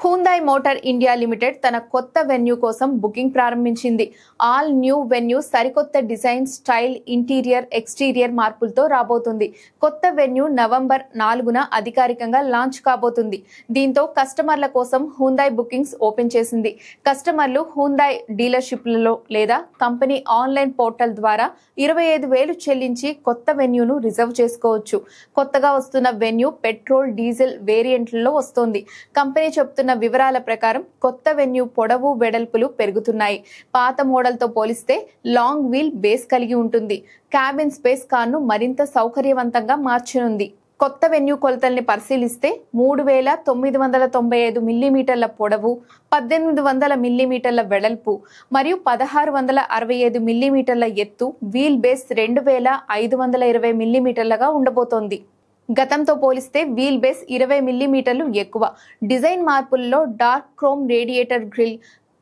Hyundai motor India limited తన కొత్త venue కోసం బుకింగ్ ప్రారంభించింది. ఆల్ న్యూ వెన్యూ సరికొత్త డిజైన్, స్టైల్, ఇంటీరియర్, ఎక్స్టీరియర్ మార్పులతో రాబోతుంది. కొత్త వెన్యూ నవంబర్ 4న అధికారికంగా లాంచ్ కాబోతుంది. దీంతో కస్టమర్ల కోసం హ్యుందాయ్ బుకింగ్స్ ఓపెన్ చేసింది. కస్టమర్లు హ్యుందాయ్ డీలర్షిప్లలో లేదా కంపెనీ ఆన్లైన్ పోర్టల్ ద్వారా 25,000 చెల్లించి కొత్త వెన్యూను రిజర్వ్ చేసుకోవచ్చు. కొత్తగా వస్తున్న వెన్యూ పెట్రోల్, డీజిల్ వేరియంట్లలో వస్తోంది. కంపెనీ చెప్తున్న వివరాల ప్రకారం కొత్త వెన్యూ పొడవు, వెడల్పులు పెరుగుతున్నాయి. పాత మోడల్తో పోలిస్తే లాంగ్ వీల్ బేస్ కలిగి ఉంటుంది. క్యాబిన్ స్పేస్ కార్ను మరింత సౌకర్యవంతంగా మార్చనుంది. కొత్త వెన్యూ కొలతల్ని పరిశీలిస్తే 3,995 మిల్లీమీటర్ల పొడవు, 1,800 మిల్లీమీటర్ల వెడల్పు మరియు 1,665 మిల్లీమీటర్ల ఎత్తు, వీల్ బేస్ 2,520 మిల్లీమీటర్లుగా ఉండబోతోంది. గతంతో పోలిస్తే వీల్ బేస్ 20 మిల్లీమీటర్లు ఎక్కువ. డిజైన్ మార్పుల్లో dark chrome radiator grille,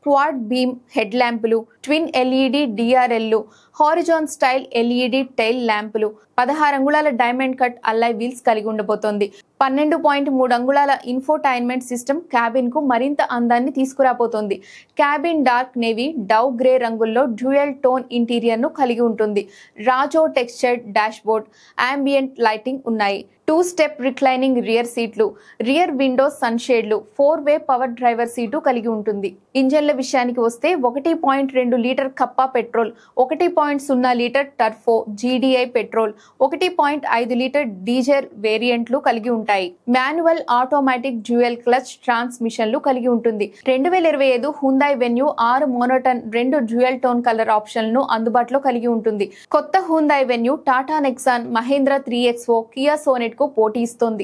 quad beam head ల్యాంపులు, ట్విన్ ఎల్ఈడి డిఆర్ఎల్లు, హారిజాన్ స్టైల్ ఎల్ఈడి టైల్ ల్యాంపులు, 16 అంగుళాల డైమండ్ కట్ అల్లాయ్ వీల్స్ కలిగి ఉండబోతోంది. 12.3 అంగుళాల ఇన్ఫోటైన్మెంట్ సిస్టమ్ క్యాబిన్ కు మరింత అందాన్ని తీసుకురాబోతోంది. Cabin dark navy, dove grey రంగుల్లో డ్యూయల్ టోన్ ఇంటీరియర్ ను కలిగి ఉంటుంది. రాజో textured dashboard, ambient lighting ఉన్నాయి. 2 స్టెప్ రిక్లైనింగ్ రియర్ సీట్లు, రియర్ విండోస్ సన్షేడ్లు, 4-వే పవర్ డ్రైవర్ సీటు కలిగి ఉంటుంది. ఇంజన్ల విషయానికి వస్తే 1.2 litre kappa petrol, 1.0 litre turbo GDi petrol, 1.5 litre diesel వేరియంట్లు కలిగి ఉంటాయి. మాన్యువల్, ఆటోమేటిక్, డ్యూయల్ క్లచ్ ట్రాన్స్మిషన్లు కలిగి ఉంటుంది. 2025 Hyundai Venue 6 monotone, 2 dual tone colour ఆప్షన్లను అందుబాటులో కలిగి ఉంటుంది. కొత్త Hyundai Venue Tata Nexon, Mahindra 3XO, Kia Sonet కు పోటీ ఇస్తోంది.